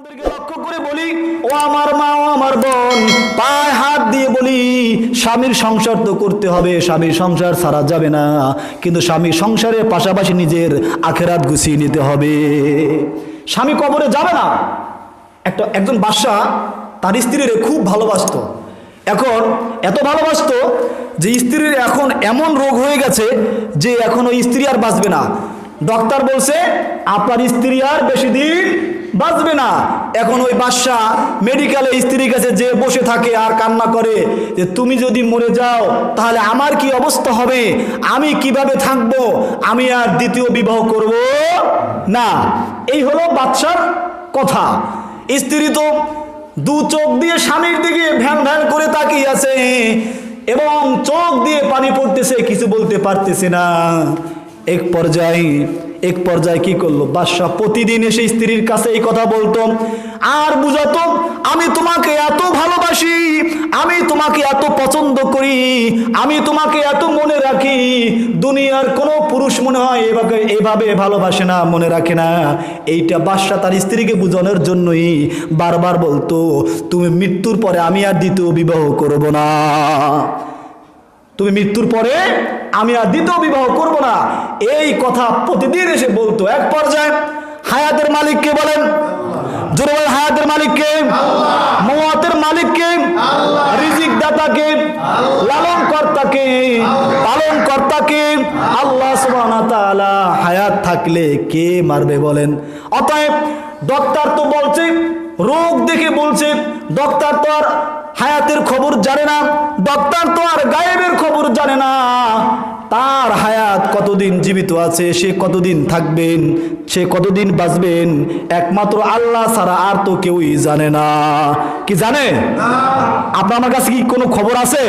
আপনাদেরকে লক্ষ্য করে বলি, ও আমার মা, ও আমার বোন, পায়ে হাত দিয়ে বলি, স্বামীর সংসার তো করতে হবে, স্বামীর সংসার ছাড়া যাবে না, কিন্তু স্বামীর সংসারের পাশাপাশি নিজের আখেরাত গুছিয়ে নিতে হবে। স্বামী কবরে যাবে না। একজন বাদশা তার স্ত্রীর খুব ভালোবাসতো। এখন এত ভালোবাসতো যে স্ত্রীর এখন এমন রোগ হয়ে গেছে যে এখন ওই স্ত্রী আর বাঁচবে না। ডক্টর বলছে আপনার স্ত্রী আর বেশি দিন বাঁচবে না। এখন ওই বাদশা মেডিকেলে স্ত্রীর কাছে যে বসে থাকে আর কান্না করে যে তুমি যদি মরে যাও তাহলে আমার কি অবস্থা হবে, আমি কিভাবে থাকবো, আমি আর দ্বিতীয় বিবাহ করব না। এই হলো বাদশার কথা। স্ত্রী তো দু চোখ দিয়ে স্বামীর দিকে ভ্যান ভ্যান করে তাকিয়ে আছে এবং চোখ দিয়ে পানি পড়তেছে, কিছু বলতে পারতেছে না। এক পর্যায়ে কি করলো, বাদশা প্রতিদিন এসে স্ত্রীর কাছে এই কথা বলতো আর বুঝাতো, আমি তোমাকে এত ভালোবাসি, আমি তোমাকে এত পছন্দ করি, আমি তোমাকে এত মনে রাখি, দুনিয়ার কোনো পুরুষ মনে হয় এভাবে ভালোবাসে না, মনে রাখে না। এইটা বাদশা তার স্ত্রীকে বোঝানোর জন্যই বারবার বলতো, তুমি মৃত্যুর পরে আমি আর দ্বিতীয় বিবাহ করব না, তুমি মৃত্যুর পরে আমি আর দ্বিতীয় বিবাহ করব না। এই কথা প্রতিদিন এসে বলতো। এক পর্যায়ে হায়াতের মালিককে বলেন, জোরে বলেন, হায়াতের মালিককে, মওয়াতের মালিককে, রিজিক দাতাকে, লালন কর্তাকে, পালন কর্তাকে আল্লাহ সুবহানাহু ওয়া তাআলা হায়াত থাকলে কে মারবে বলেন? অতএব ডক্টর তো বলছে, রোগ দেখে বলছে, ডক্টর তো আর হায়াতের খবর জানে না, ডক্টর তো আর গায়েবের খবর জানে না। তার হায়াত কতদিন জীবিত আছে, সে কতদিন থাকবেন, সে কতদিন বাঁচবেন, একমাত্র আল্লাহ ছাড়া আর তো কেউই জানে না। কি জানে? আপনার আমার কাছে কি কোনো খবর আছে?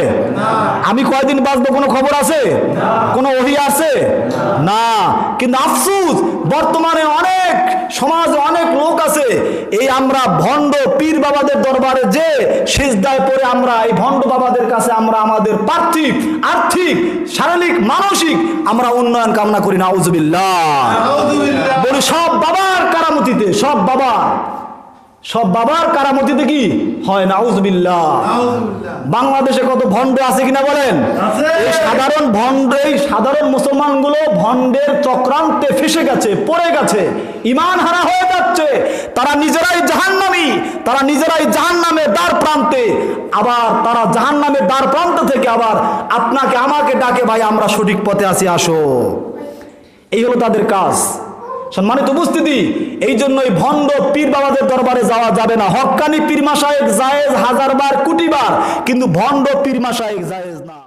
আমি কয়দিন বাঁচবো কোনো খবর আছে? কোনো ওহী আছে? না। কিন্তু আফসোস, বর্তমানে অনেক সমাজে অনেক লোক আছে, এই আমরা ভণ্ড পীর বাবাদের দরবারে যে সিজদায় পড়ে আমরা এই ভণ্ড বাবাদের কাছে আমরা আমাদের পার্থিব, আর্থিক, শারীরিক, মানসিক আমরা উন্নয়ন কামনা করি। নাউজুবিল্লাহ বলি, সব বাবার কারামতিতে, সব বাবার কারামতিতে কি হয়? নাউজুবিল্লাহ। বাংলাদেশে কত ভণ্ড আছে কিনা বলেন? এই সাধারণ মুসলমানগুলো ভণ্ডের চক্রান্তে ফেসে গেছে, পড়ে গেছে, ঈমান হারা হয়ে যাচ্ছে। তারা নিজেরাই জাহান্নামী, তারা নিজেরাই জাহান্নামের দ্বার প্রান্তে, আবার তারা জাহান্নামের দ্বার প্রান্ত থেকে আবার আপনাকে আমাকে ডাকে, ভাই আমরা সঠিক পথে আছি, আসো। এই হলো তাদের কাজ। সম্মানিত উপস্থিতি, এই জন্যই ভণ্ড পীর বাবাদের দরবারে যাওয়া যাবে না। হক্কানি পীর মাশায়েখ জায়েজ হাজারবার কোটিবার, কিন্তু ভণ্ড পীর মাশায়েখ জায়েজ না।